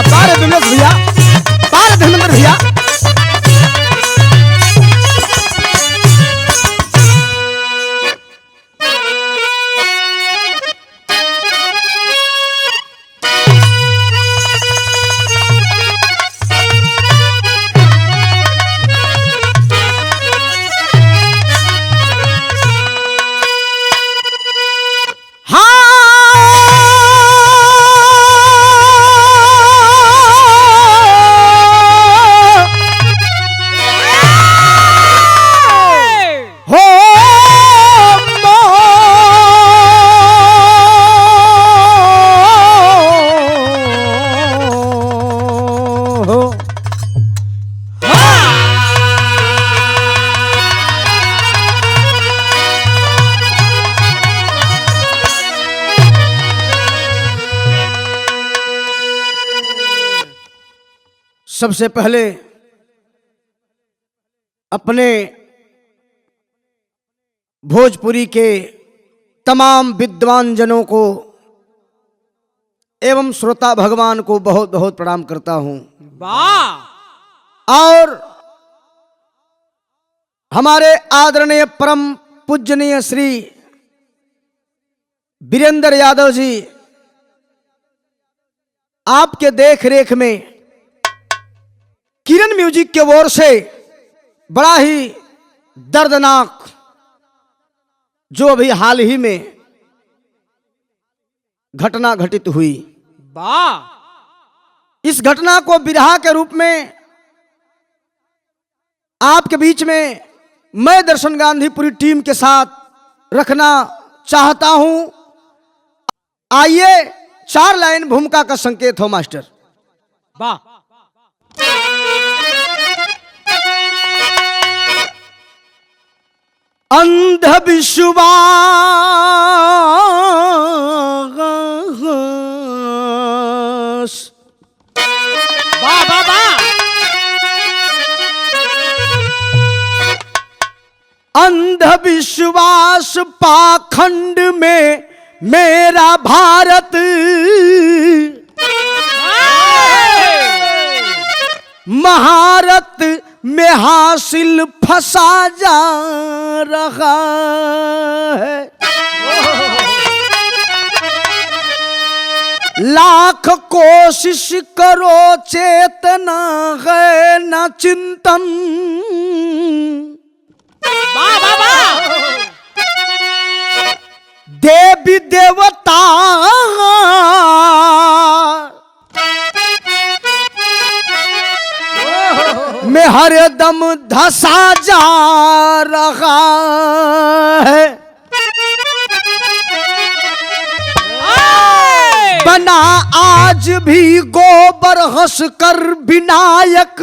बारे विमलेश भैया, बारे धर्मेंद्र भैया। सबसे पहले अपने भोजपुरी के तमाम विद्वान जनों को एवं श्रोता भगवान को बहुत बहुत प्रणाम करता हूं। और हमारे आदरणीय परम पूजनीय श्री वीरेंद्र यादव जी, आपके देख रेख में किरण म्यूजिक के ओर से बड़ा ही दर्दनाक, जो अभी हाल ही में घटना घटित हुई, इस घटना को विरहा के रूप में आपके बीच में मैं दर्शन गांधी पूरी टीम के साथ रखना चाहता हूं। आइए 4 लाइन भूमिका का संकेत हो मास्टर। वाह। अंधविश्वास वाह वाह वाह। अंधविश्वास पाखंड में मेरा भारत महारत में हासिल फंसा जा रहा है। लाख कोशिश करो चेतना है न चिंतन। वाह वाह वाह। देवी देवता में हरदम धसा जा रहा है। बना आज भी गोबर हंसकर विनायक,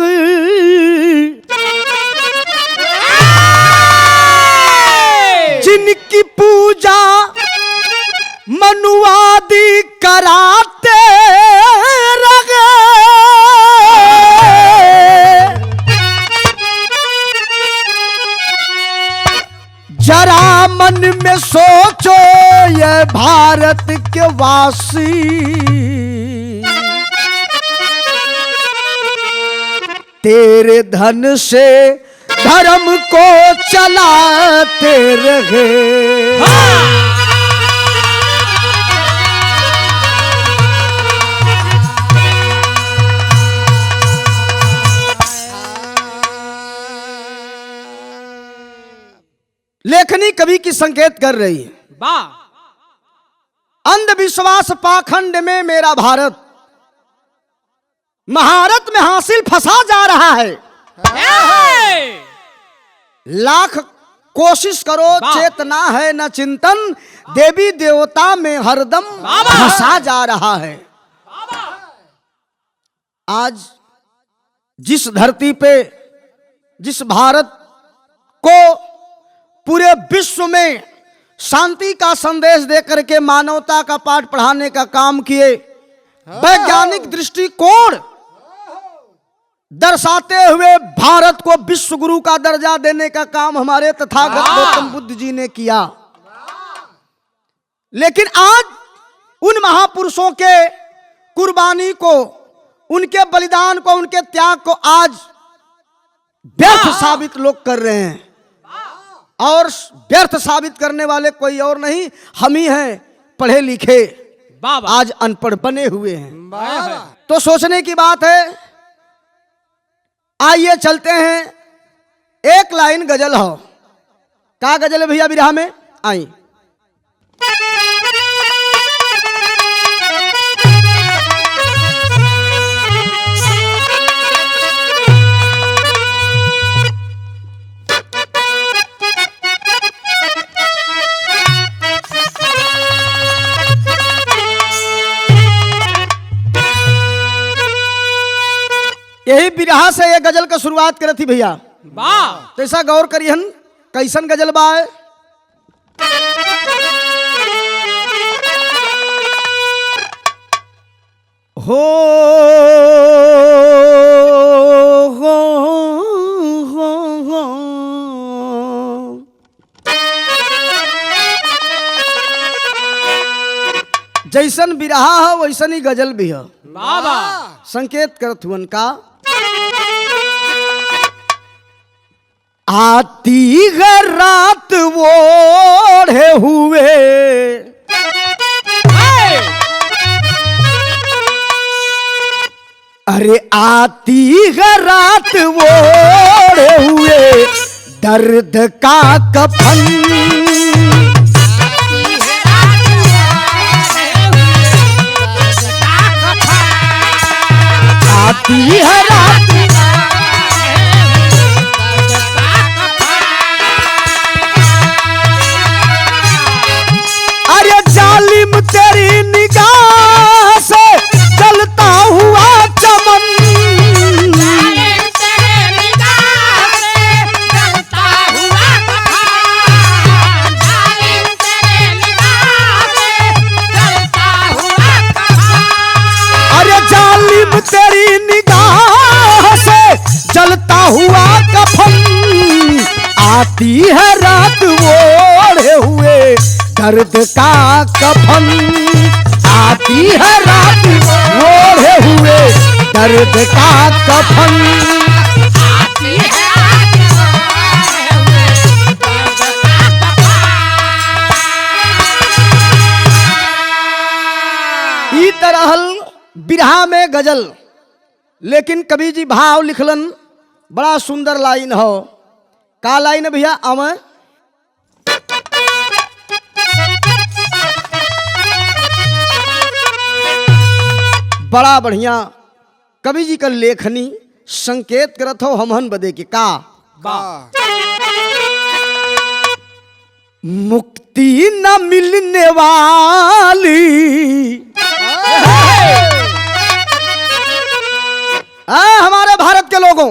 जिनकी पूजा मनुवादी कराते रहे। जरा मन में सोचो ये भारत के वासी, तेरे धन से धर्म को चलाते रहे। लेखनी कवि की संकेत कर रही है। वाह। अंधविश्वास पाखंड में मेरा भारत महारत में हासिल फंसा जा रहा है। लाख कोशिश करो चेतना है न चिंतन, देवी देवता में हरदम फंसा जा रहा है। आज जिस धरती पे, जिस भारत को पूरे विश्व में शांति का संदेश देकर के मानवता का पाठ पढ़ाने का काम किए, वैज्ञानिक दृष्टिकोण दर्शाते हुए भारत को विश्व गुरु का दर्जा देने का काम हमारे तथागत गौतम बुद्ध जी ने किया। लेकिन आज उन महापुरुषों के कुर्बानी को उनके बलिदान को, उनके त्याग को आज व्यर्थ साबित लोग कर रहे हैं। और व्यर्थ साबित करने वाले कोई और नहीं, हम ही हैं, पढ़े लिखे बाबा आज अनपढ़ बने हुए हैं। वाह तो सोचने की बात है। आइए चलते हैं, एक लाइन गजल हो। क्या गजल है भैया बिरहा में? आई। यही बिरहा से ये गजल का शुरुआत करी थी भैया। वाह तो ऐसा गौर करिहन, कैसन गजल बा है। हो हो हो जैसन बिरहा है वैसन ही गजल भी है। बाबा संकेत करत हुअन का। आती है रात ओढ़े हुए, अरे आती है रात ओढ़े हुए दर्द का कफन, आती है रात। अरे जालिम तेरी निगाह से जलता हुआ चमन, अरे जालिम तेरी निगाह से जलता हुआ कफन, आती है रात ओढ़े हुए दर्द का कफन, आती है रात ओढ़े हुए दर्द का कफन। ई तरह बिरहा में गजल, लेकिन कवि जी भाव लिखलन, बड़ा सुंदर लाइन हो। का लाइन है भैया? अमर बड़ा बढ़िया कवि जी का लेखनी संकेत करत हो हमहन बदे के का। मुक्ति न मिलने वाली, हमारे भारत के लोगों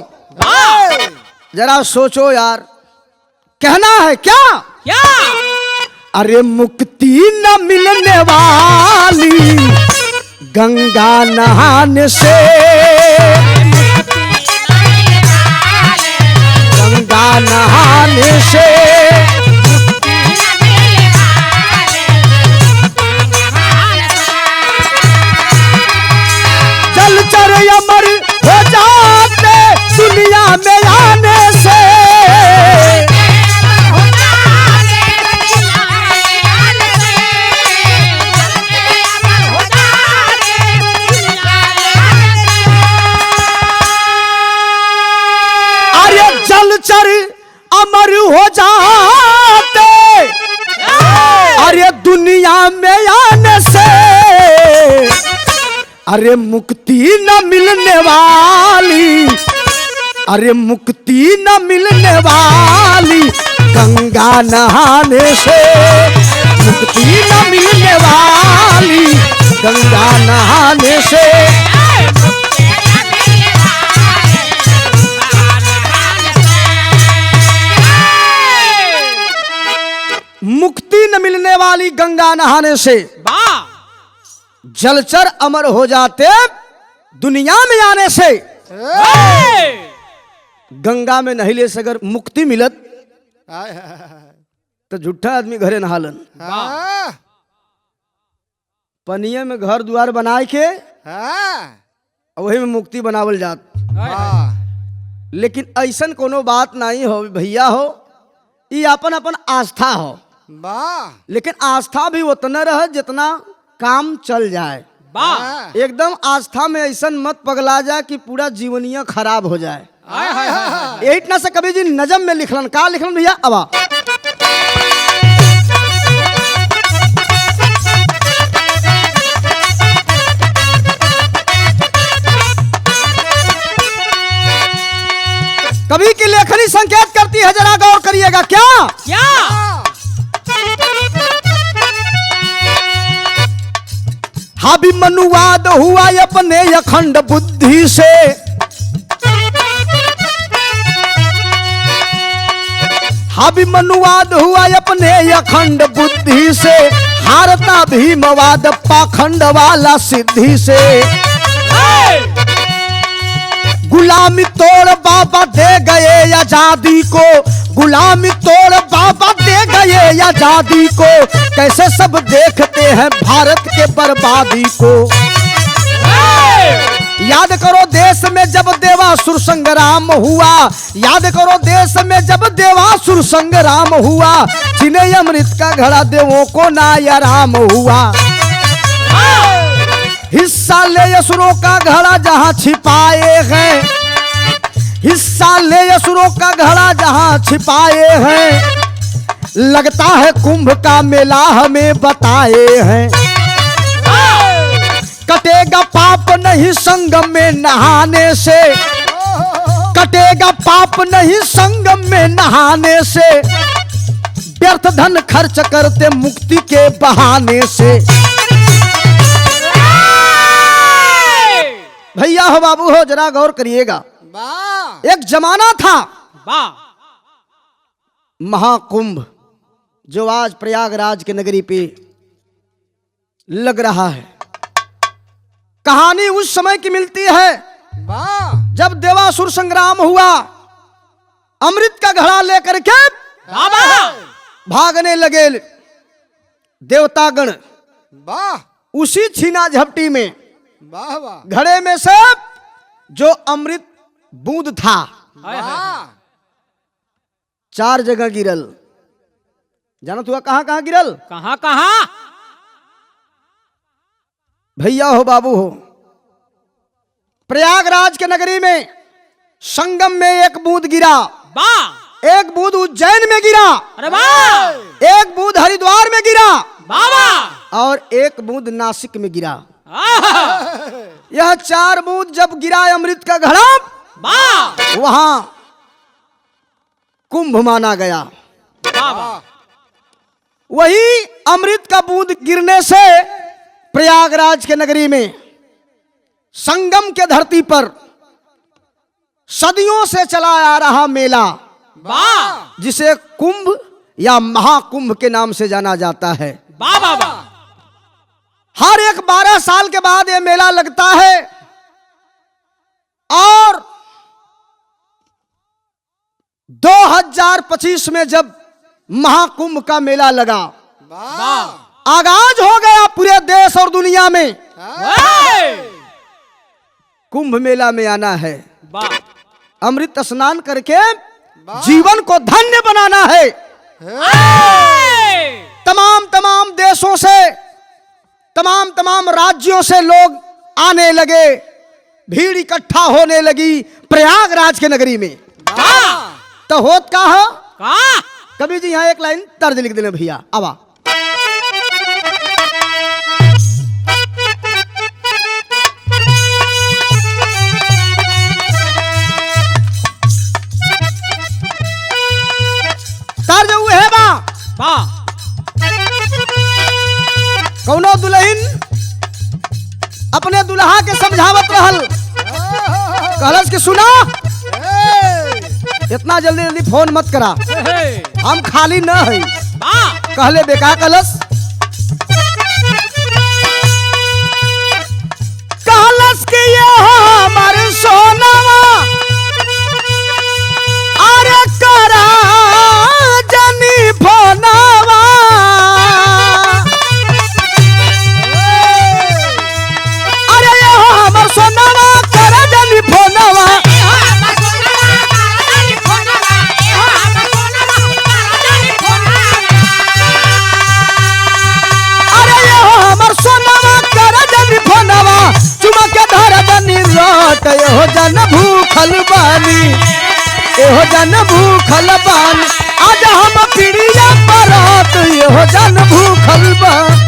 जरा सोचो यार, कहना है क्या? क्या? अरे मुक्ति न मिलने वाली गंगा नहाने से, गंगा नहाने से, जलचर अमर हो जाते दुनिया में आने से, जलचर अमर हो जाते अरे दुनिया में आने से, अरे मुक्ति न मिलने वाली, अरे मुक्ति न मिलने वाली गंगा नहाने से, मुक्ति न मिलने वाली गंगा नहाने से। मुक्ति न मिलने वाली गंगा नहाने से, जलचर अमर हो जाते दुनिया में आने से। गंगा में नहिले से अगर मुक्ति मिलत तो झूठा आदमी घरे नहालन। पनिया में घर द्वार बनाए के वही में मुक्ति बनावल जात। हाय, हाय। वाह लेकिन ऐसन कोनो बात नहीं हो भैया हो, ये अपन अपन आस्था हो, वाह लेकिन आस्था भी उतना रहे जितना काम चल जाए। वाह एकदम आस्था में ऐसन मत पगला जा कि पूरा जीवनिया खराब हो जाए। हाय हाय हाय यही इतना से कबीर जी नजम में लिखलन, का लिखलन भैया अबा, कवि की लेखनी संकेत करती है, जरा गौर करिएगा। क्या क्या हाबी मनुवाद हुआ अपने अखंड बुद्धि से, हाबी मनुवाद हुआ अपने अखंड बुद्धि से, हारता भीमवाद पाखंड वाला सिद्धि से। गुलामी तोड़ बाबा दे गए आजादी को, गुलामी तोड़ बाबा दे गए आजादी को, कैसे सब देखते हैं भारत के बर्बादी को। याद करो देश में जब देवासुर संग्राम हुआ, याद करो देश में जब देवासुर संग्राम हुआ, जिन्हें अमृत का घड़ा देवों को ना आराम हुआ। हिस्सा ले असुरों का घड़ा जहां छिपाए हैं, हिस्सा ले असुरों का घड़ा जहां छिपाए हैं, लगता है कुंभ का मेला हमें बताए हैं। कटेगा पाप नहीं संगम में नहाने से, कटेगा पाप नहीं संगम में नहाने से, व्यर्थ धन खर्च करते मुक्ति के बहाने से। भैया हो बाबू हो, जरा गौर करिएगा। वाह एक जमाना था वाह महाकुंभ, जो आज प्रयागराज के नगरी पे लग रहा है। कहानी उस समय की मिलती है वाह जब देवासुर संग्राम हुआ, अमृत का घड़ा लेकर के बाबा भागने लगे देवतागण। वाह उसी छीना झपटी में वाह वाह घड़े में से जो अमृत बूंद था, हाय हाय वाह 4 जगह गिरल। जाना हुआ कहां कहां गिरल? कहाँ कहाँ भैया हो बाबू हो, प्रयागराज के नगरी में संगम में एक बूंद गिरा, वाह एक बूंद उज्जैन में गिरा, अरे वाह एक बूंद हरिद्वार में गिरा, बाबा और एक बूंद नासिक में गिरा। आहा, यह 4 बूंद जब गिरा अमृत का घड़ा, वाह वहां कुंभ माना गया। बाबा वही अमृत का बूंद गिरने से प्रयागराज के नगरी में संगम के धरती पर सदियों से चला आ रहा मेला, वाह जिसे कुंभ या महाकुंभ के नाम से जाना जाता है। बाबा हर एक 12 साल के बाद यह मेला लगता है, और 2025 में जब महाकुंभ का मेला लगा, वाह आगाज हो गया पूरे देश और दुनिया में वाह कुंभ मेला में आना है, वाह अमृत स्नान करके जीवन को धन्य बनाना है। तमाम देशों से, तमाम राज्यों से लोग आने लगे, भीड़ इकट्ठा होने लगी प्रयागराज के नगरी में। तो होत का है? कहाँ कभी जी यहाँ एक लाइन तर्ज लिख देना भैया। आवा तर्ज हुए है बा, वाह कौनो दुल्हन अपने दुल्हा के समझावत रहल, कहलस कि सुना, इतना जल्दी जल्दी फोन मत करा, हम खाली न है। वाह कहले बेका कहलस, कहलस कि ये हमारे सोनावा अरे करा जनी फोनावा, अरे ये हमर सोनावा एहो जन भूखल बानी, एहो जन भूखल बानी, आज हम पीड़िया बरात एहो जन भूखल बानी।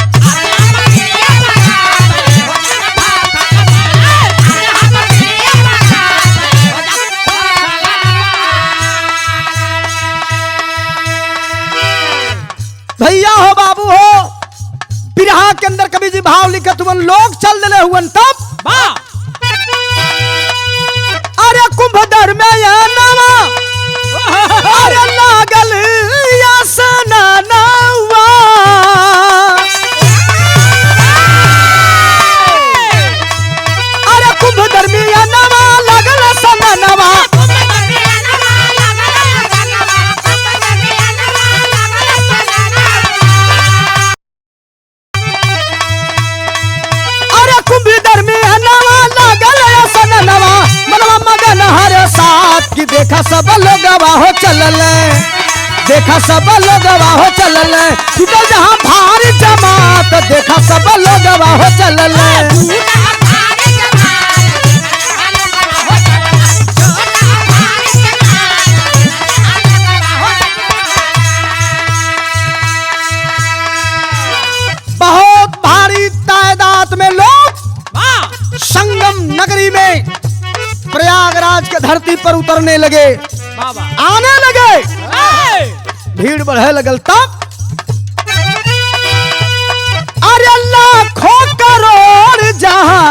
भैया हो बाबू हो, बिरहा के अंदर कवि जी भाव लिखत हुवन, लोग चल दिले हुवन तब वाह अरे कुंभ में या नवा अरे लागल या सनानवा, अरे कुंभ में या नवा लागल सनानवा, कि देखा सब लोग हो चलल, देखा सब लोग हो चलल, टूटल जहाँ भारी जमात, देखा सब लोग हो चलल। बहुत भारी तादाद में लोग संगम नगरी में प्रयागराज के धरती पर उतरने लगे, आने लगे, भीड़ बढ़े लगल तब अरे लाखों करोड़ जहां,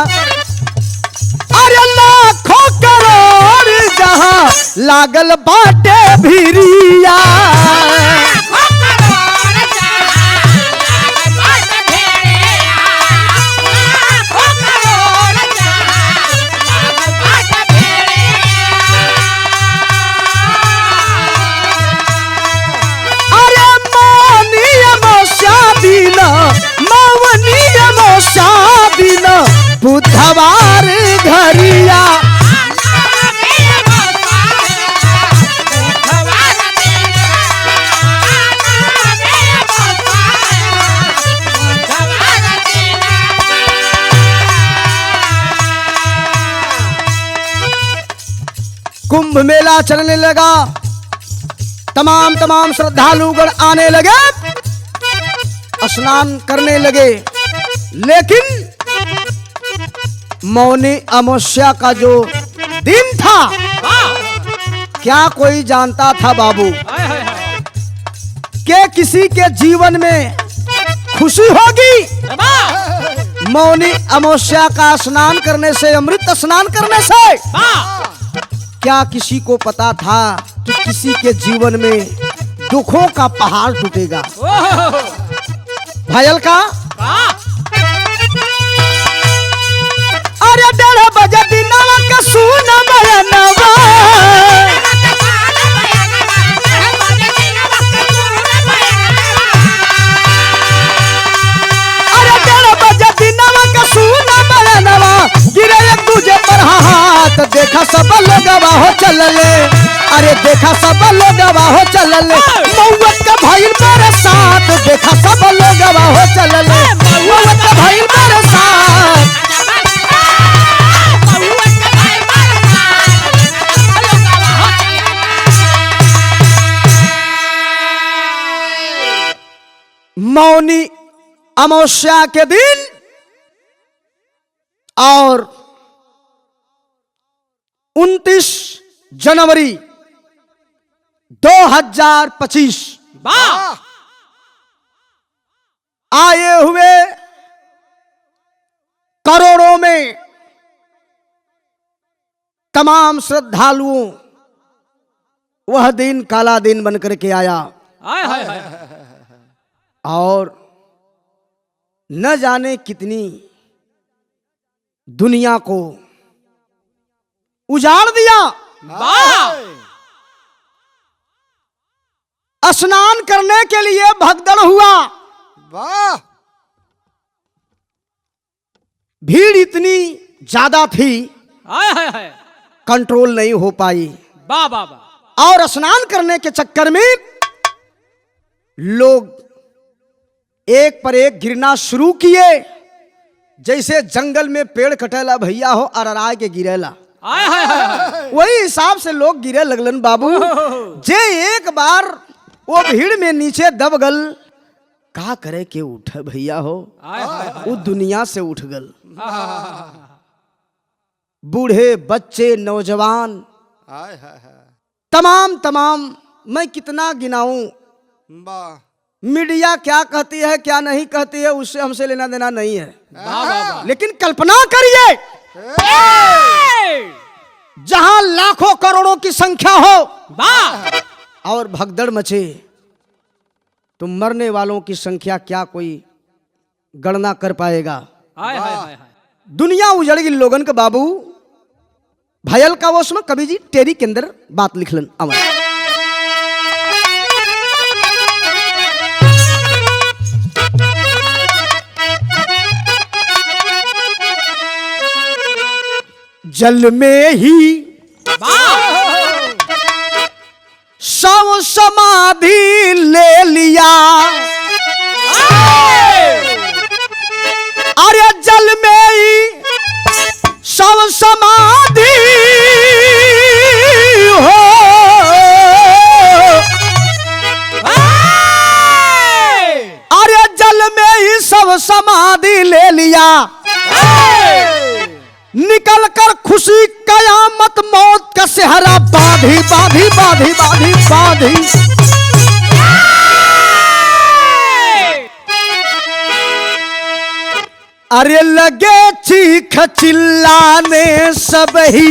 अरे लाखों करोड़ जहां लागल बाटे भिरिया, बुधवार घरिया, कुंभ मेला चलने लगा, तमाम श्रद्धालुगण आने लगे, स्नान करने लगे, लेकिन मौनी अमावस्या का जो दिन था क्या कोई जानता था बाबू कि किसी के जीवन में खुशी होगी मौनी अमावस्या का स्नान करने से, अमृत स्नान करने से? क्या किसी को पता था कि किसी के जीवन में दुखों का पहाड़ टूटेगा? भयल का अरे 1:30 बजे दिनवा का सुन बयनवा, अरे 1:30 बजे दिनवा का सुन बयनवा, गिरे एक दूजे पर हाथ, देखा सब लोग हो चलले, अरे देखा सब लोग हो चलले, मौत का भइल बरसात, देखा सब लोग हो चलले, मौत का भइल बरसात। मौनी अमावस्या के दिन और 29 जनवरी 2025 आए हुए करोड़ों में तमाम श्रद्धालुओं वह दिन काला दिन बनकर के आया, और न जाने कितनी दुनिया को उजाड़ दिया। स्नान करने के लिए भगदड़ हुआ, वाह, भीड़ इतनी ज्यादा थी कंट्रोल नहीं हो पाई, और स्नान करने के चक्कर में लोग एक पर एक गिरना शुरू किए, जैसे जंगल में पेड़ कटेला भैया हो अरराय के गिरेला, आय हाय हाय वही हिसाब से लोग गिरे लगलन बाबू। जे एक बार वो भीड़ में नीचे दब गल, का करे के उठ भैया हो, आय हाय वो दुनिया से उठ गल। बूढ़े बच्चे नौजवान हाय हाय हाय तमाम मैं कितना गिनाऊं। वाह मीडिया क्या कहती है क्या नहीं कहती है उससे हमसे लेना देना नहीं है, वाह वाह वाह लेकिन कल्पना करिए जहां लाखों करोड़ों की संख्या हो वाह और भगदड़ मचे, तो मरने वालों की संख्या क्या कोई गणना कर पाएगा। आय हाय हाय हाय दुनिया उजड़ गई लोगन के बाबू। भयल का वो उसमें कवि जी टेरी के अंदर बात लिखलन अमर। जल में ही शव समाधि ले लिया, अरे जल में ही शव समाधि हो, अरे जल में ही शव समाधि ले लिया, निकल कर खुशी कयामत मौत का सेहरा बाधी बाधी बाधी बाधी बाधी। अरे लगे चीख चिल्लाने सब ही,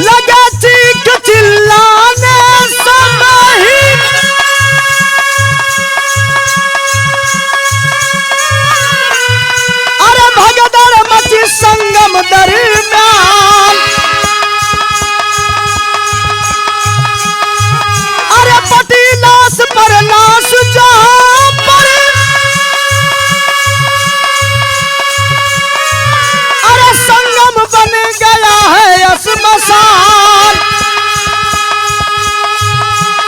लगे चीख चिल्लाने सब ही, अरे भगदड़ मची संगम दरमियान, अरे पटी लाश पर लाश जहां पर, अरे संगम बन गया है श्मशान,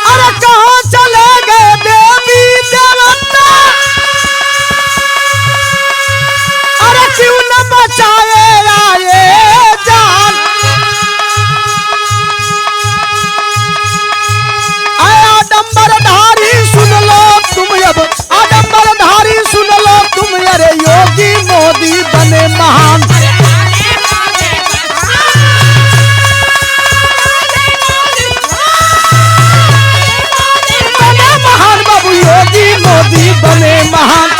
अरे कहां चले गए देवी देवता, अरे क्यों न बचाए आए जान। आडंबरधारी सुन लो तुम अब, आडंबरधारी सुन लो तुम, अरे योगी मोदी बने महान, बने महान बाबू, योगी मोदी बने महान।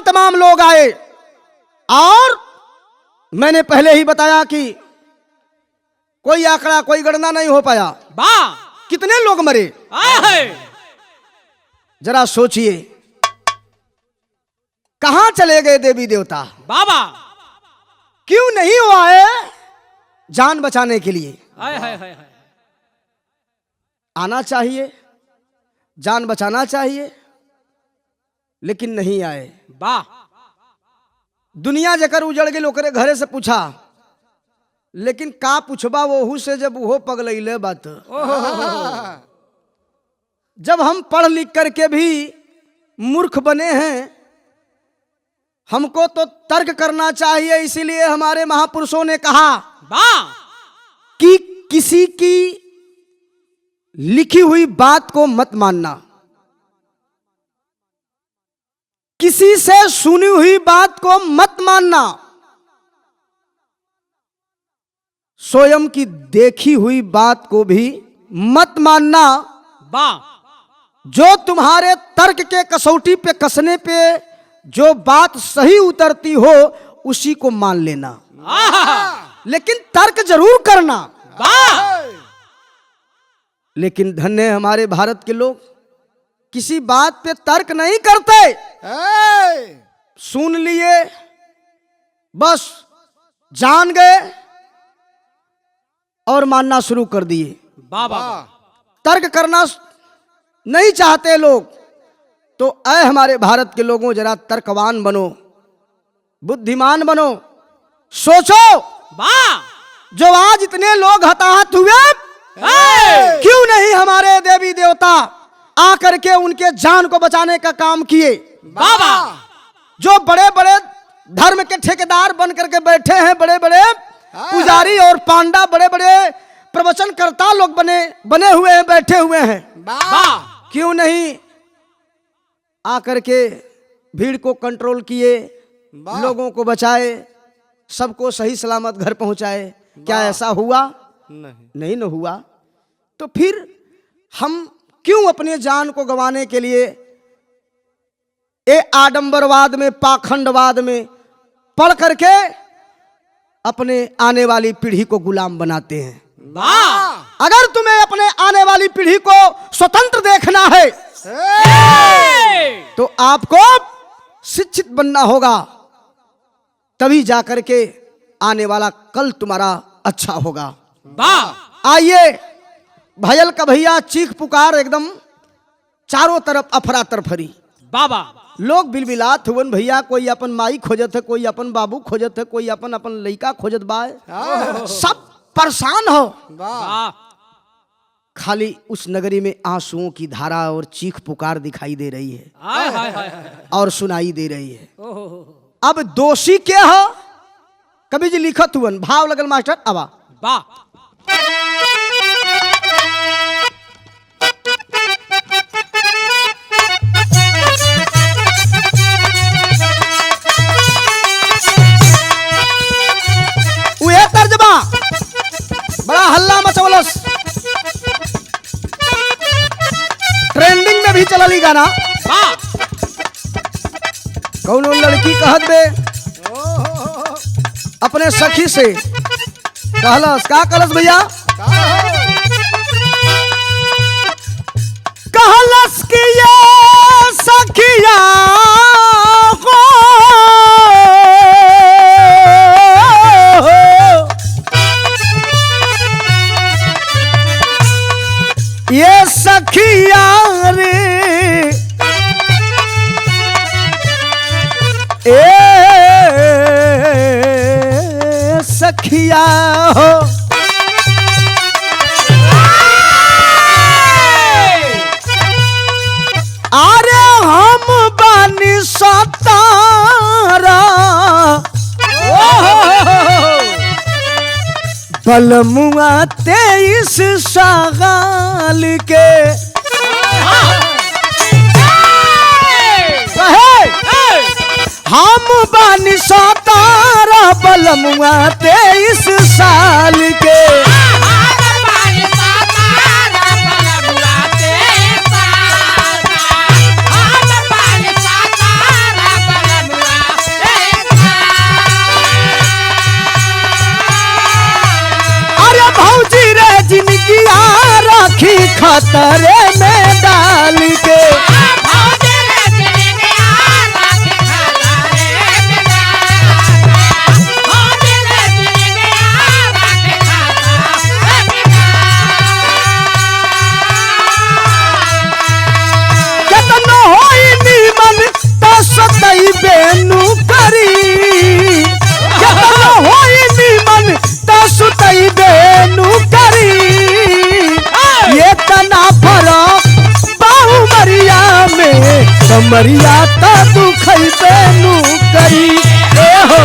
तमाम लोग आए और मैंने पहले ही बताया कि कोई आंकड़ा कोई गणना नहीं हो पाया। वाह कितने लोग मरे आय हाय जरा सोचिए, कहां चले गए देवी देवता, बाबा क्यों नहीं वो आए जान बचाने के लिए। आय हाय हाय हाय आना चाहिए, जान बचाना चाहिए, लेकिन नहीं आए। वाह दुनिया जकर उजड़ गई ओकरे घरे से पूछा, लेकिन का पूछबा वोहू से जब वो पगलैले बात। जब हम पढ़ लिख करके भी मूर्ख बने हैं, हमको तो तर्क करना चाहिए। इसीलिए हमारे महापुरुषों ने कहा वाह कि किसी की लिखी हुई बात को मत मानना, किसी से सुनी हुई बात को मत मानना, स्वयं की देखी हुई बात को भी मत मानना। वाह जो तुम्हारे तर्क के कसौटी पे कसने पे जो बात सही उतरती हो उसी को मान लेना, लेकिन तर्क जरूर करना। वाह लेकिन धन्य है हमारे भारत के लोग, किसी बात पे तर्क नहीं करते। सुन लिए बस, जान गए और मानना शुरू कर दिए। बाबा तर्क करना नहीं चाहते लोग। तो ऐ हमारे भारत के लोगों, जरा तर्कवान बनो, बुद्धिमान बनो, सोचो। वाह जो आज इतने लोग हताहत हुए, क्यों नहीं हमारे बड़े देवी देवता आकर के उनके जान को बचाने का काम किए। बाबा जो बड़े बड़े धर्म के ठेकेदार बन करके बैठे हैं, बड़े बड़े पुजारी और पांडा, बड़े बड़े प्रवचनकर्ता लोग बने हुए हैं, बैठे हुए हैं। वाह क्यों नहीं आकर के भीड़ को कंट्रोल किए, लोगों को बचाए, सबको सही सलामत घर पहुंचाए? क्या ऐसा हुआ? नहीं न हुआ। तो फिर हम क्यों अपने जान को गंवाने के लिए ये आडंबरवाद में, पाखंडवाद में पड़ करके अपने आने वाली पीढ़ी को गुलाम बनाते हैं? वाह अगर तुम्हें अपने आने वाली पीढ़ी को स्वतंत्र देखना है तो आपको शिक्षित बनना होगा, तभी जाकर के आने वाला कल तुम्हारा अच्छा होगा। वाह आइए, भयल का भैया चीख पुकार एकदम चारों तरफ अफरा तफरी। बाबा लोग बिलबिलात हुवन भैया, कोई अपन माई खोजत है, कोई अपन बाबू खोजत है, कोई अपन अपन लड़का खोजत बा, सब परेशान हो। वाह खाली उस नगरी में आंसुओं की धारा और चीख पुकार दिखाई दे रही है हाय हाय हाय और सुनाई दे रही है। ओहो अब दोषी क्या है? कवि जी लिखत हुवन, भाव लगल मास्टर आवा। वाह उहे तर्जमा बड़ा हल्ला मचवलस, ट्रेंडिंग में भी चलल ई गाना। वाह कौनो लड़की कहत बे अपने सखी से, कहलस का कहलस भैया? कहलस कि ये सखिया हो, ये सखिया रे सखिया हो, अरे हम बानी सतारा, बलमुआ 23 साल के हम बानी सतारा, बलमुआ 23 साल के। अरे भौजी रे जिंदगी राखी खतरे में डाल के, बेनू करी केतना होई निमन तसुतई बेनू करी, ये तना फरक बाहु मरिया में कमरिया ता दुखई बेनू करी। ए हो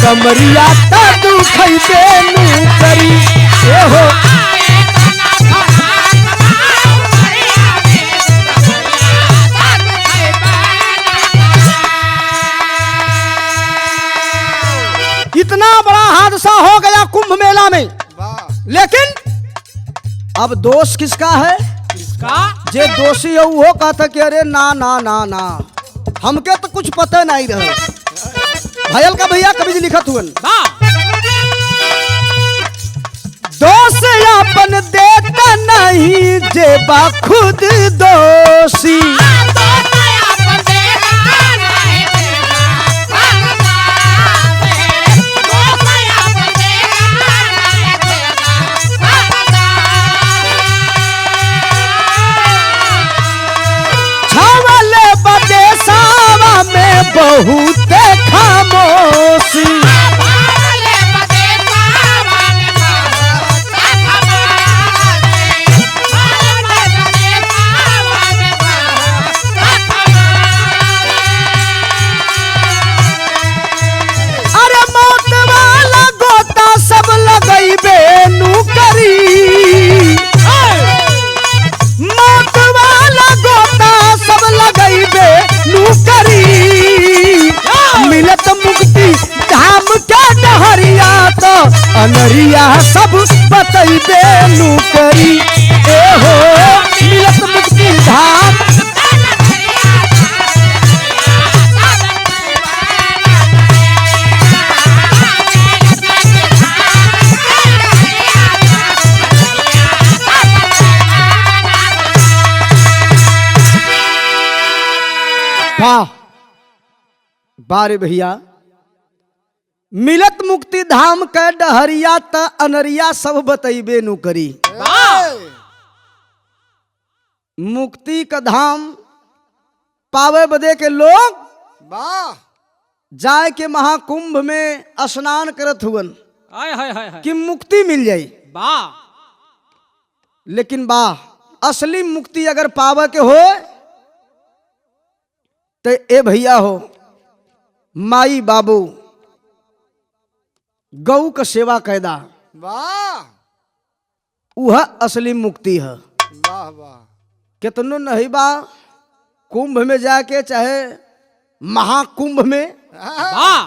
कमरिया ता दुखई बेनू करी। ए हो इतना बड़ा हादसा हो गया कुंभ मेला में, लेकिन अब दोष किसका है? किसका? जे दोषी है वो कहता कि अरे ना ना ना ना, हमके तो कुछ पता नहीं रहे। भयल का भैया कभी जी लिखत हुए, दोष अपन देता नहीं जेबा खुद दोषी, बहुत खामोशी, अनरिया सब बतैबे नु करी। ए हो मिलत मुक्ति धाम वाह बारे भैया मिलत मुक्ति धाम के डहरिया त अनरिया सब बतैबे नु करी। मुक्ति का धाम पावे बदे के लोग वाह जाए के महाकुंभ में स्नान करत हुवन हाय हाय हाय हाय कि मुक्ति मिल जाई। वाह लेकिन वाह असली मुक्ति अगर पावे के हो तो ए भैया हो माई बाबू गौ का सेवा कैदा वाह वह असली मुक्ति है। वाह वाह कितनो नहीं बा कुंभ में जाके चाहे महाकुंभ में, वाह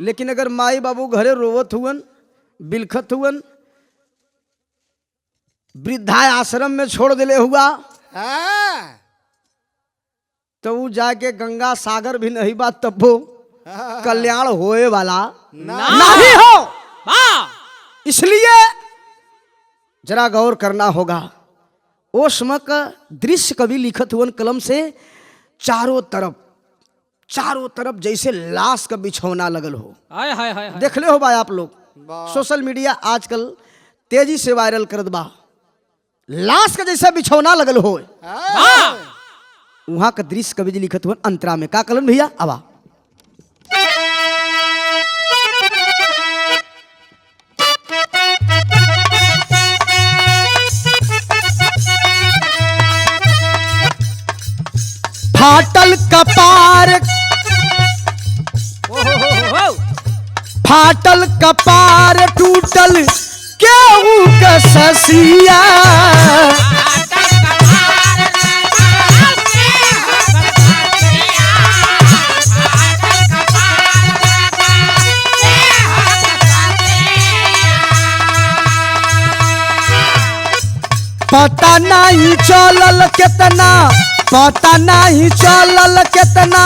लेकिन अगर माई बाबू घरे रोवत हुवन बिलखत हुवन वृद्धा आश्रम में छोड़ दिले हुआ हाँ, तो वो जाके गंगा सागर भी नहीं बा तब वो कल्याण होए वाला नहीं हो। वाह इसलिए जरा गौर करना होगा। वो समय का दृश्य कवि लिखत हुवन कलम से चारों तरफ जैसे लाश का बिछौना लगल हो। हाय हाय हाय हाय देख ले हो भाई आप लोग वाह। सोशल मीडिया आजकल तेजी से वायरल करत बा। लाश का जैसा बिछौना लगल हो हाँ, वहां का दृश्य कवि जी लिखत हुवन अंतरा में का कलन भैया आवा। फाटल कपार फाटल कपार टूटल केहू का ससिया पता नहीं चलल कितना पता नहीं चलल कितना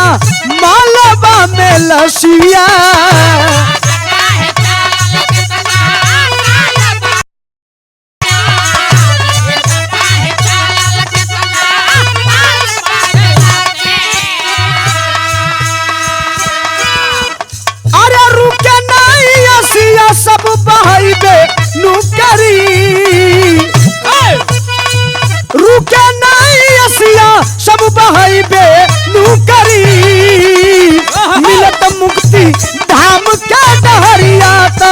मालवा में लसिया अरे रुके नहीं असिया सब बहैबे नुकरी रुके नहीं असिया सब बहैबे नुकरी मिलत मुक्ति धाम के डहरिया त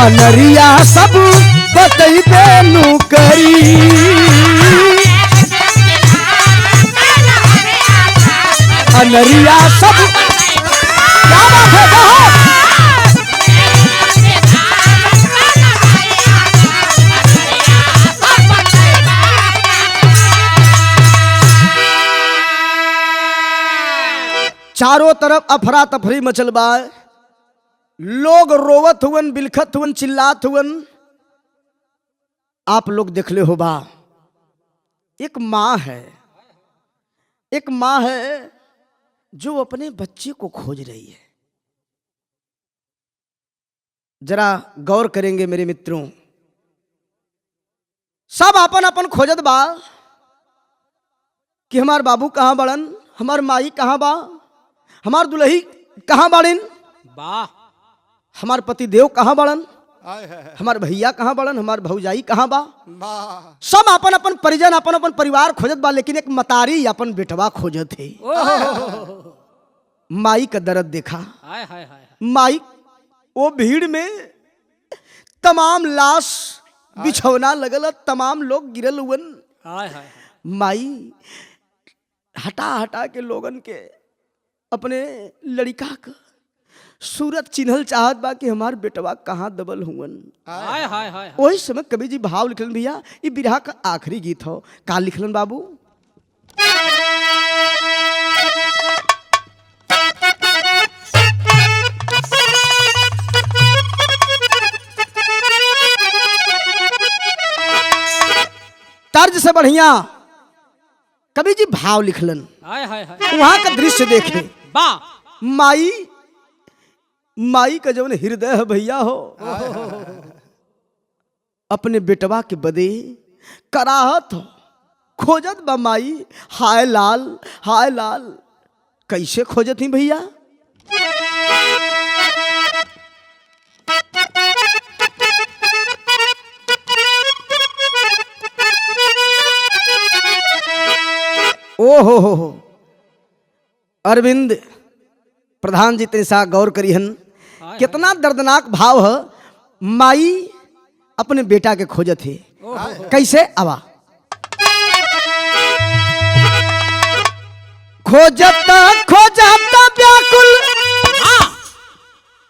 अनरिया सब बतैबे नुकरी अनरिया सब क्या बात है कहो। चारों तरफ अफरा तफरी मचल बा। लोग रोवत हुवन बिलखत हुवन चिल्लात हुवन। आप लोग देख ले हो बा एक माँ है जो अपने बच्चे को खोज रही है। जरा गौर करेंगे मेरे मित्रों, सब अपन अपन खोजत बा कि हमार बाबू कहाँ बड़न, हमार माई कहाँ बा, हमार दुल्ही कहाँ बाड़िन, वाह हमार पति देव कहाँ बाड़न, हाय हाय हाय, हमार भैया कहाँ बाड़न, हमार भौजाई कहाँ बा। वाह सब अपन अपन परिजन अपन अपन परिवार खोजत बा, लेकिन एक मतारी अपन बेटवा खोजत है। माई का दर्द देखा। हाय हाय हाय माई वो भीड़ में तमाम लाश बिछौना लगल, तमाम लोग गिरल हुवन। हाय हाय माई हटा हटा के लोगन के अपने लड़का का सूरत चिन्हल चाहत बा कि हमार बेटवा कहाँ दबल हुवन। हाय हाय हाय वही समय कवि जी भाव लिखलन भैया, ये बिरहा का आखिरी गीत हो। का लिखलन बाबू। तर्ज से बढ़िया कवि जी भाव लिखलन। हाय हाय हाय वहां का दृश्य देखे, वाह माई माई का जवन हृदय है भैया हो, अपने बेटवा के बदे कराहत हो, खोजत बा माई, हाय लाल कैसे खोजत ही भैया। ओ हो अरविंद प्रधान जी तैसा गौर करिहन, कितना दर्दनाक भाव है। माई अपने बेटा के खोजत है, कैसे आवा खोजता खोजता व्याकुल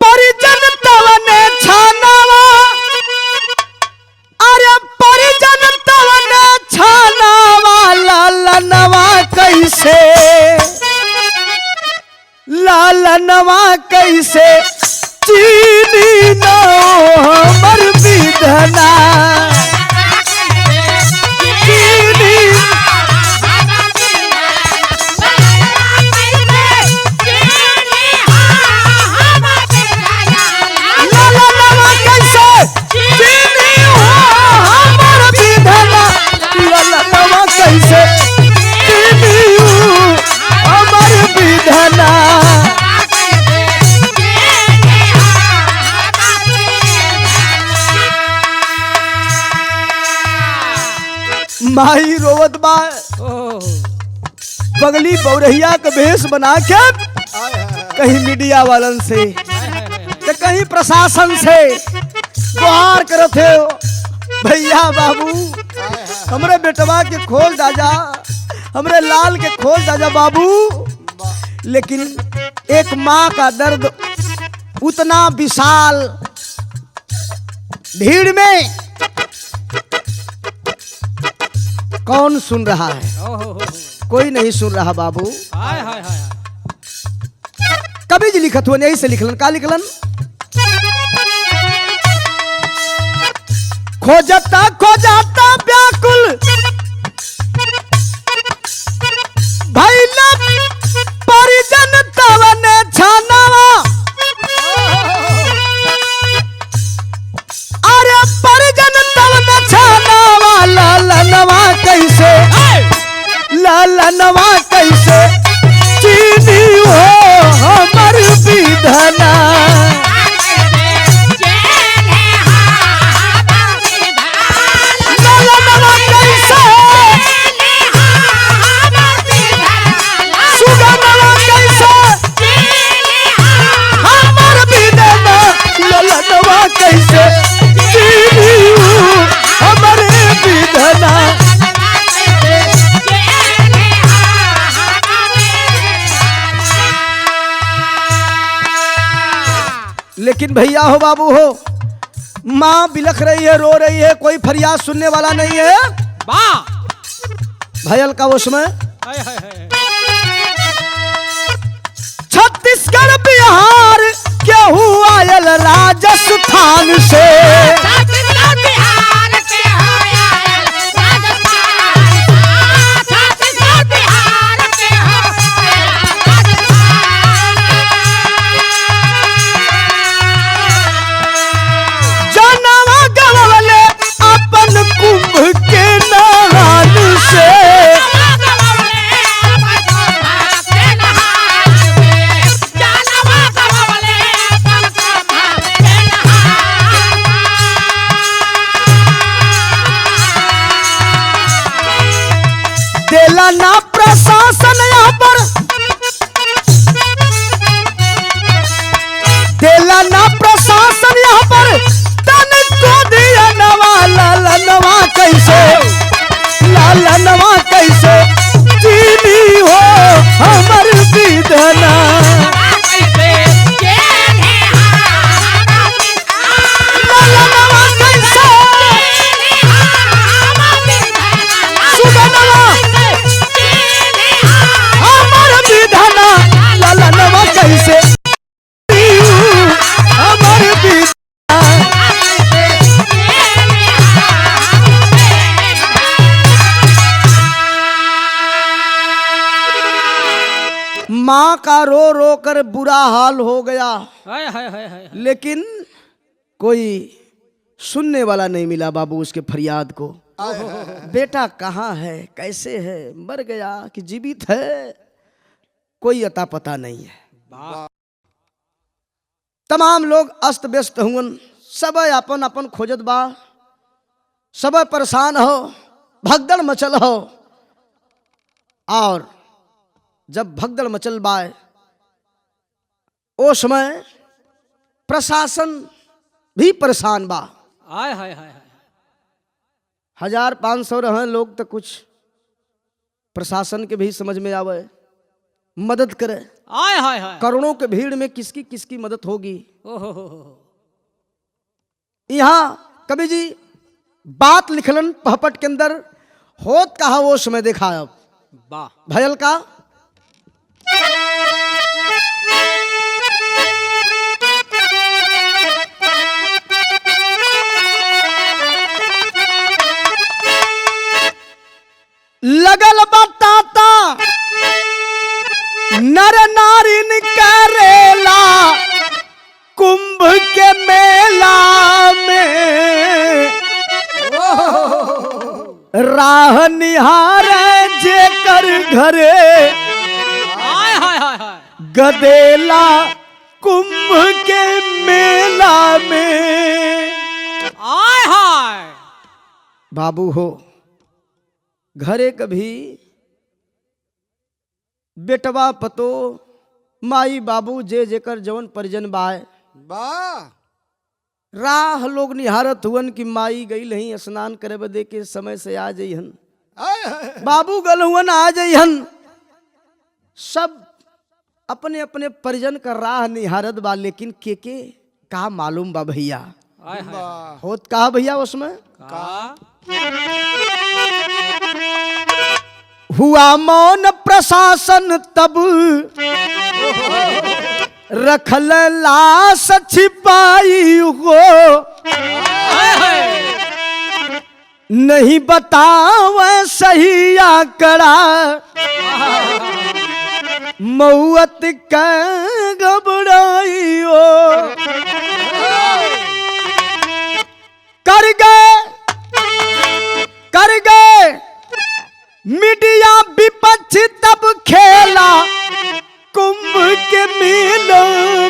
परिजन तवने छानावा, अरे परिजन तवने छानावा, लालनवा कैसे लालनवा कैसे चीनी नो हमर विधना, चीनी लालनवा कैसे चीनी हो हमर विधना, लालनवा कैसे चीनी हो हमर विधना। माही रोवत बा, बगली बौरहिया के भेष बना के कहीं मीडिया वालन से तो कहीं प्रशासन से गुहार करते हो, भैया बाबू हमरे बेटवा के खोल दाजा, हमरे लाल के खोल दाजा बाबू। लेकिन एक माँ का दर्द उतना विशाल भीड़ में कौन सुन रहा है, कोई नहीं सुन रहा बाबू। हाय हाय हाय कभी जी लिखत हुआ नहीं से लिखलन, का लिखलन खोजता खोजता व्याकुल भैला परिजन तवने छानावा, अरे परिजन तवने छानावा, लालनवा कैसे लालनवा कैसे चीनी हो हमर विधना, लालनवा कैसे सुगनवा कैसे हमर विधना, लालनवा कैसे चीनी हो हमर विधना। लेकिन भैया हो बाबू हो, माँ बिलख रही है, रो रही है, कोई फरियाद सुनने वाला नहीं है। वाह भयल का उसमें हाय हाय हाय छत्तीसगढ़ बिहार केहू आयल राजस्थान से, जनवा गवले अपन कुंभ के नहान से, देला ना प्रशासन यहाँ पर, देला ना प्रशासन यहाँ पर, तन को दिया नवा, लालनवा कैसे लालनवा कैसे चीनी हो हमर विधना, लालनवा कैसे सुगनवा माँ का रो रो कर बुरा हाल हो गया, हाय हाय हाय हाय। लेकिन कोई सुनने वाला नहीं मिला बाबू उसके फरियाद को। बेटा कहाँ है, कैसे है, मर गया कि जीवित है, कोई अता पता नहीं है। वाह तमाम लोग अस्त व्यस्त हुवन, सब अपन अपन खोजत बा, सब परेशान हो, भगदड़ मचल हो। और जब भगदड़ मचल बाय ओ समय प्रशासन भी परेशान बा। हाय हाय हाय हाय। 1500 रहे लोग तो कुछ प्रशासन के भी समझ में आवे, मदद करे। हाय हाय हाय। करोड़ों के भीड़ में किसकी किसकी मदद होगी। ओहो यहाँ कवि जी बात लिखलन पहपट के अंदर, होत कहा वो समय देखा। अब वाह भयल का लगल बताता नर नारिन करेला कुंभ के मेला में, राह निहार जेकर घरे हाय हाय हाय हाय। गदेला कुंभ के मेला में। हाय हाय। बाबू हो घरे कभी बेटवा पतो माई बाबू जे जेकर जवन परिजन बाय, वाह राह लोग निहारत हुअन कि माई गई नहीं स्नान करे बदे के समय से आ जइहन, बाबू गल हुअन आ जइहन। सब अपने अपने परिजन का राह निहारत बा, लेकिन के का मालूम बा भैया। हाय हाय। वाह होत कहा भैया उसमें का हुआ मौन प्रशासन तब, रखल लाश छिपाई हो, हाय हाय। नहीं बतावे सही आंकड़ा, मौत का घबराई हो। कर गए मीडिया विपक्ष तब खेला कुंभ के मेला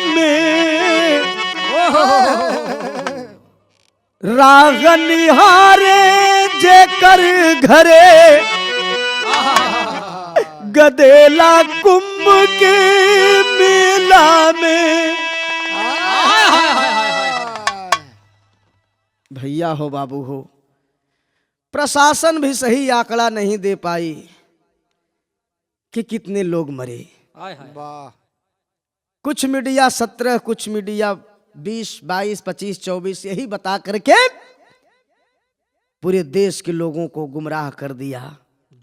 में, राग निहारे जेकर घरे गदेला कुंभ के मेला में। हाय हाय हाय हाय। भैया हो बाबू हो, प्रशासन भी सही आंकड़ा नहीं दे पाई कि कितने लोग मरे। हाय हाय। वाह कुछ मीडिया 17, कुछ मीडिया 20, 22, 25, 24 यही बता करके पूरे देश के लोगों को गुमराह कर दिया।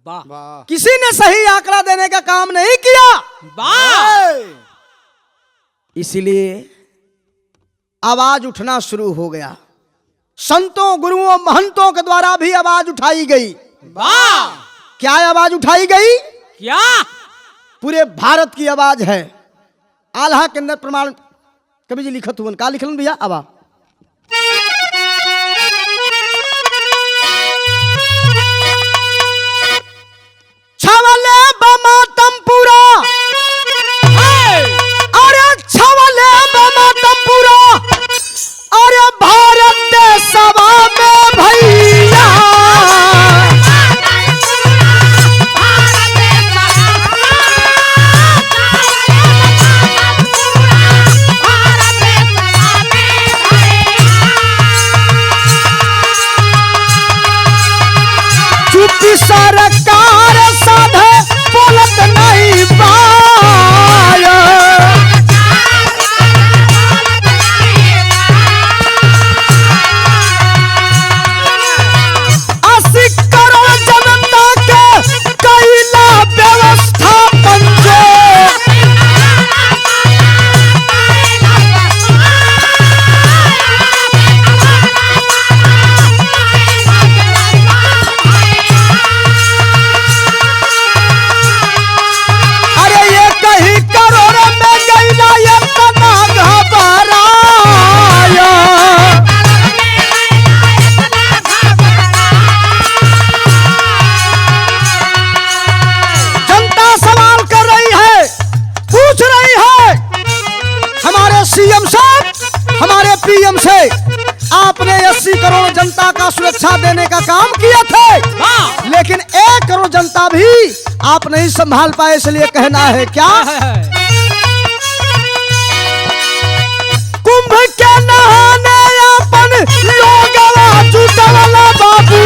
वाह वाह किसी ने सही आंकड़ा देने का काम नहीं किया। वाह। इसीलिए आवाज उठना शुरू हो गया। संतों गुरुओं महंतों के द्वारा भी आवाज उठाई गई। वाह। क्या आवाज उठाई गई? क्या? पूरे भारत की आवाज है। आल्हा के अंदर प्रमाण कवि जी लिखत हुआ, का लिखलन भैया? अब छवले बमातम पूरा, अरे छवले बमातम पूरा, अरे भारत देशवा में भैया, करोड़ जनता का सुरक्षा देने का काम किए थे, लेकिन 1 करोड़ जनता भी आप नहीं संभाल पाए। इसलिए कहना है क्या, कुंभ के नहाने अपन लोगवा जुटवला बाबू,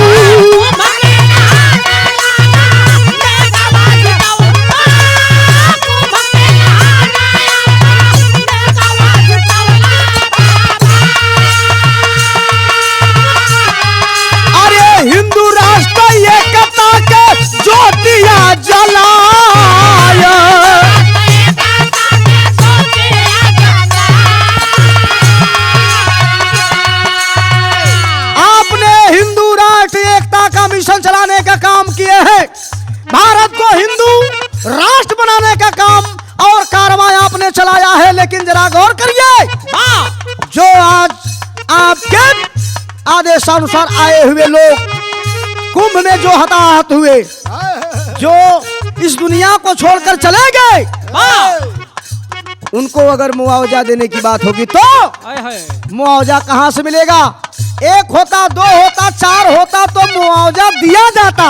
अरे हिंदू राष्ट्र एकता के ज्योतिया जलाया, मिशन चलाने का काम किए हैं। भारत को हिंदू राष्ट्र बनाने का काम और कारवां आपने चलाया है। लेकिन जरा गौर करिए, जो आज आपके आदेशानुसार आए हुए लोग कुंभ में जो हताहत हुए, जो इस दुनिया को छोड़कर चले गए, उनको अगर मुआवजा देने की बात होगी तो मुआवजा कहां से मिलेगा? 1 होता, 2 होता, 4 होता तो मुआवजा दिया जाता,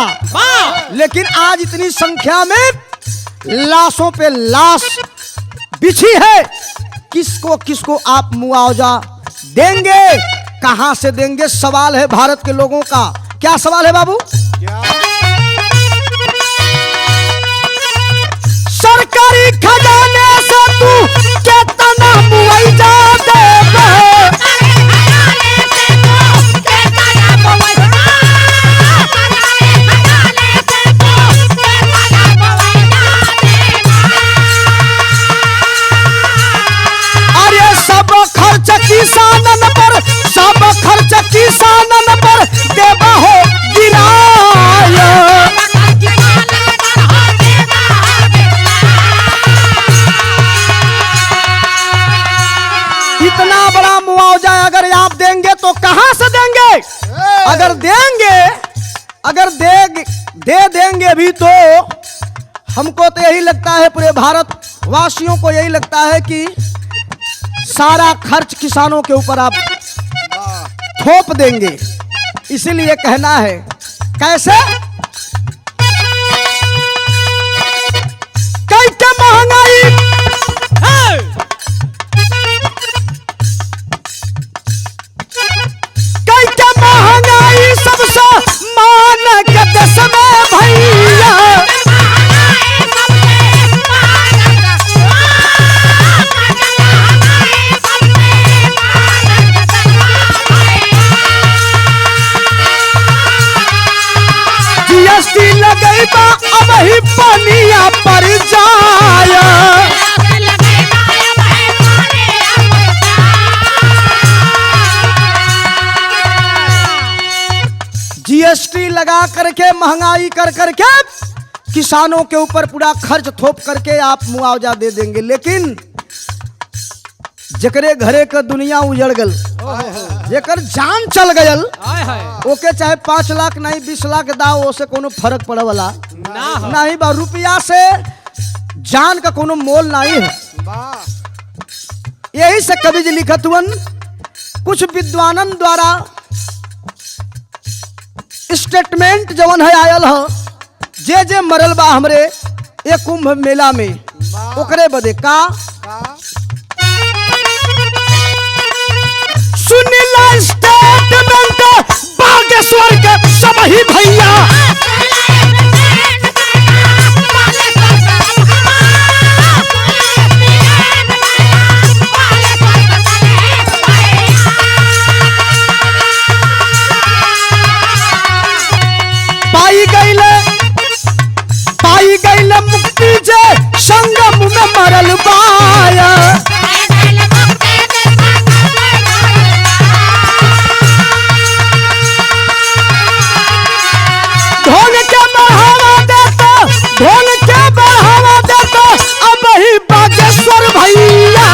लेकिन आज इतनी संख्या में लाशों पे लाश बिछी है। किसको किसको आप मुआवजा देंगे, कहां से देंगे? सवाल है भारत के लोगों का। क्या सवाल है बाबू? सरकारी खजाने से तू कितना मुआवजा देगा? किसानन पर, सब खर्च किसानन पर देबा हो गिराया। इतना बड़ा मुआवजा अगर आप देंगे तो कहां से देंगे? अगर देंगे, अगर दे देंगे भी तो हमको तो यही लगता है, पूरे भारत वासियों को यही लगता है कि सारा खर्च किसानों के ऊपर आप थोप देंगे। इसीलिए कहना है, कैसे? कैसे महंगाई, कैसे महंगाई सबसे मान के देश में भैया, जीएसटी लगेबा अब ही पनिया पर जाया। जीएसटी लगा करके, महंगाई कर करके किसानों के ऊपर पूरा खर्च थोप करके आप मुआवजा दे देंगे, लेकिन जकरे घरे का दुनिया उजड़ गल, जेकर जान चल गयल, ओके चाहे 5 लाख नहीं 20 लाख दाओ, ओसे कोनो फर्क पड़े वाला नहीं बा। रुपया से जान का कोनो मोल नहीं है। यही से कवि जी लिखत हुअन, कुछ विद्वानन द्वारा स्टेटमेंट जवन है आयल है, जे मरल बा हमरे ये कुंभ मेला में, ओकरे बदे का सुनिला स्टेटमेंट बागेश्वर के सब ही भैया। पाई गईले मुक्ति जे संगम में मरल बाया। ढोल के बढ़ावा देता, ढोल के बढ़ावा देता अब ही बागेश्वर भैया।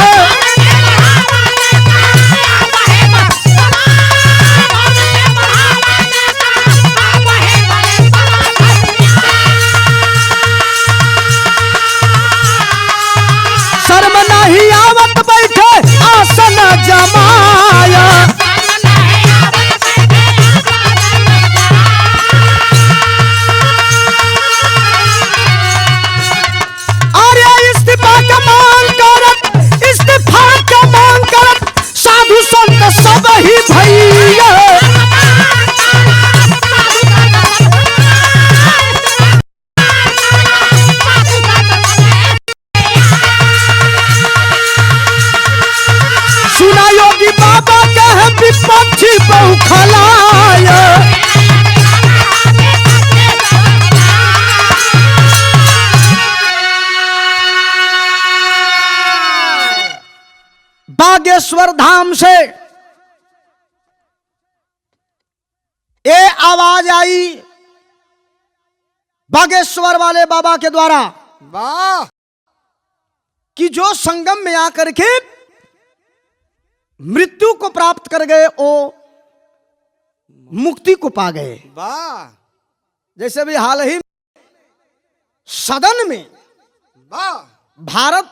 शर्म बागेश्वर धाम से ये आवाज आई बागेश्वर वाले बाबा के द्वारा वाह कि जो संगम में आकर के मृत्यु को प्राप्त कर गए वो मुक्ति को पा गए। वाह जैसे भी हाल ही सदन में वाह भारत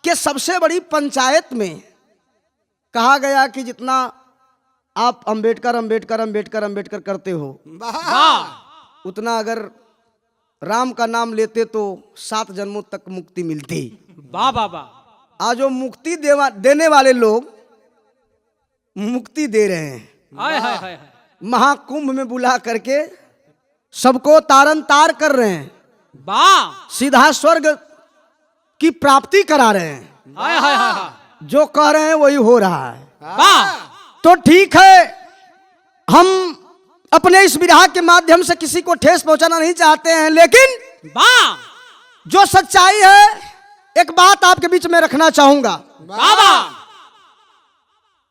के सबसे बड़ी पंचायत में कहा गया कि जितना आप अंबेडकर अंबेडकर अंबेडकर अंबेडकर करते हो वाह उतना अगर राम का नाम लेते तो 7 जन्मों तक मुक्ति मिलती। वाह वाह वाह। आज वो मुक्ति देने वाले लोग मुक्ति दे रहे हैं। हाय हाय हाय हाय। महाकुंभ में बुला करके सबको तारन तार कर रहे हैं, वाह। सीधा स्वर्ग की प्राप्ति करा रहे हैं। हाय हाय हाय हाय। जो कह रहे हैं वही हो रहा है। वाह। तो ठीक है, हम अपने इस विधा के माध्यम से किसी को ठेस पहुंचाना नहीं चाहते हैं, लेकिन वाह जो सच्चाई है एक बात आपके बीच में रखना चाहूंगा। वाह वाह।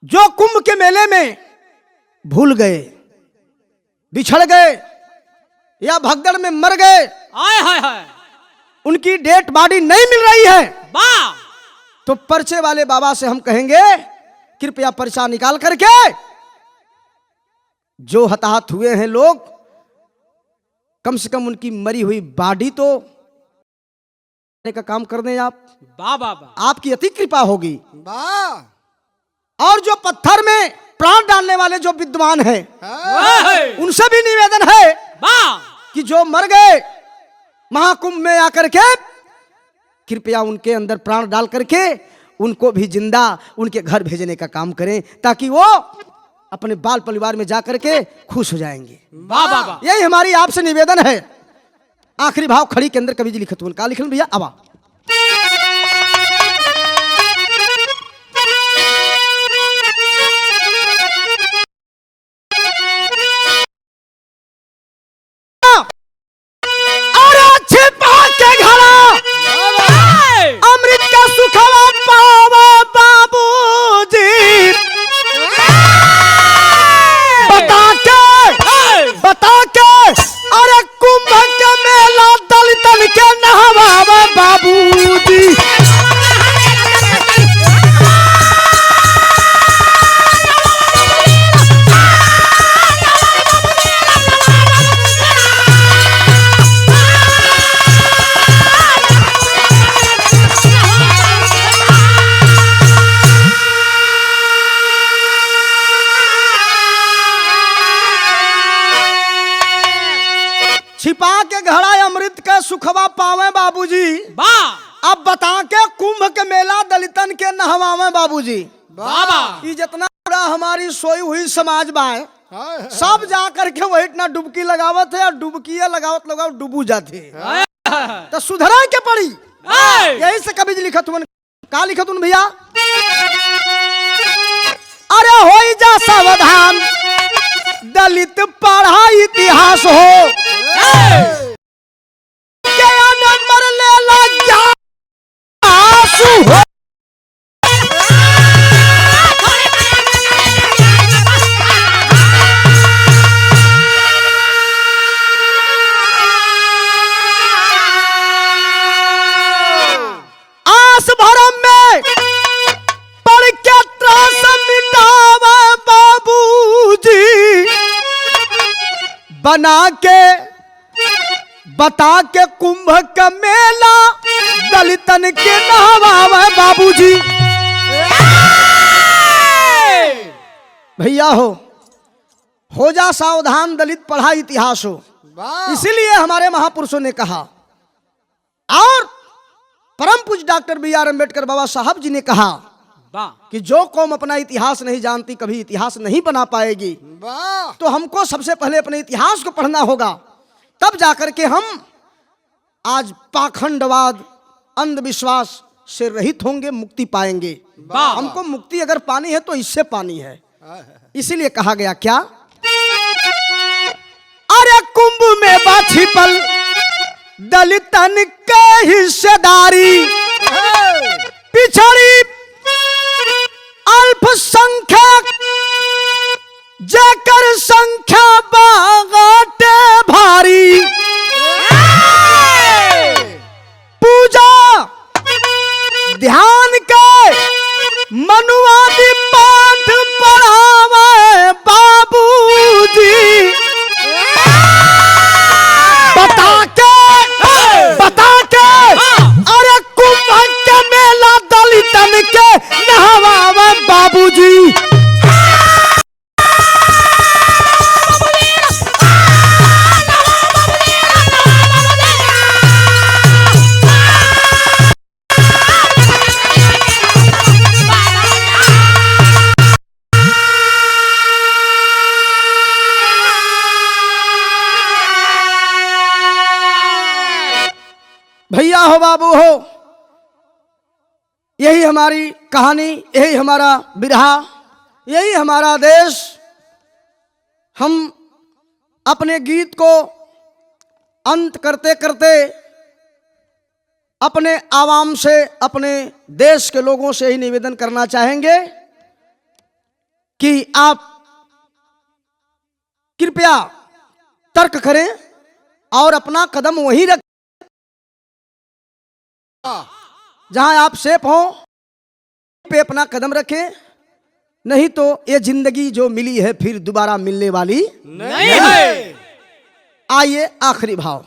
जो कुंभ के मेले में भूल गए, बिछड़ गए या भगदड़ में मर गए, हाय हाय हाय। उनकी डेड बॉडी नहीं मिल रही है, वाह। तो पर्चे वाले बाबा से हम कहेंगे कृपया पर्चा निकाल करके जो हताहत हुए हैं लोग, कम से कम उनकी मरी हुई बॉडी तो का काम कर दें आप। वाह वाह वाह। आपकी अति कृपा होगी। वाह और जो पत्थर में प्राण डालने वाले जो विद्वान हैं, हाय। उनसे भी निवेदन है वाह। कि जो मर गए महाकुंभ में आकर के कृपया उनके अंदर प्राण डाल करके उनको भी जिंदा उनके घर भेजने का काम करें, ताकि वो अपने बाल परिवार में जाकर के खुश हो जाएंगे। वाह वाह वाह। यही हमारी आपसे निवेदन है। आखिरी भाव खड़ी के अंदर कवि जी लिखत हुए का लिखल भैया आवा। अमृत का सुखवा पावा बाबूजी, बता के अरे कुंभ के मेला दलितन के नहवावा बाबूजी। छिपा के घड़ा अमृत का सुखवा पावे बाबूजी। वाह। अब बता के कुंभ के मेला दलितन के नहवावे बाबूजी। वाह वाह। ये जितना बड़ा हमारी सोई हुई समाज बा सब जा करके वही इतना डुबकी लगावत है और डुबकी लगावत लगावत डूबू जाते तो सुधरा के पड़ी। यही से कभी लिखत हुन का लिखत हुन भैया, अरे हो जा सावधान दलित पढ़ा इतिहास हो, क्या नंबर ले लग आंसू हो। आस भरम में पढ़ के त्रास मिटावा बाबूजी, बना के बता के कुंभ का मेला दलितन के नहवावे बाबूजी। भैया हो जा सावधान दलित पढ़ा इतिहास हो। इसीलिए हमारे महापुरुषों ने कहा और परम पूज्य डॉक्टर बी आर अम्बेडकर बाबा साहब जी ने कहा कि जो कौम अपना इतिहास नहीं जानती कभी इतिहास नहीं बना पाएगी। तो हमको सबसे पहले अपने इतिहास को पढ़ना होगा, तब जाकर के हम आज पाखंडवाद अंधविश्वास से रहित होंगे, मुक्ति पाएंगे। हमको मुक्ति अगर पानी है तो इससे पानी है। इसीलिए कहा गया क्या, अरे कुंभ में छिपल दलितन के हिस्सेदारी, पिछड़ी अल्पसंख्यक जेकर संख्या बाटे भारी, पूजा ध्यान के मनुवादी पाठ पढ़ावे बाबूजी। बता के अरे कुंभ के मेला दलितन के नहवावे बाबूजी। भैया हो बाबू हो, यही हमारी कहानी, यही हमारा बिरहा, यही हमारा देश। हम अपने गीत को अंत करते करते अपने आवाम से, अपने देश के लोगों से ही निवेदन करना चाहेंगे कि आप कृपया तर्क करें और अपना कदम वहीं रखें जहां आप सेफ हो, पे अपना कदम रखें। नहीं तो ये जिंदगी जो मिली है फिर दोबारा मिलने वाली नहीं है। आइए आखिरी भाव।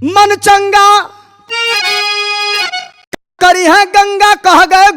मन चंगा करी है गंगा, कह गए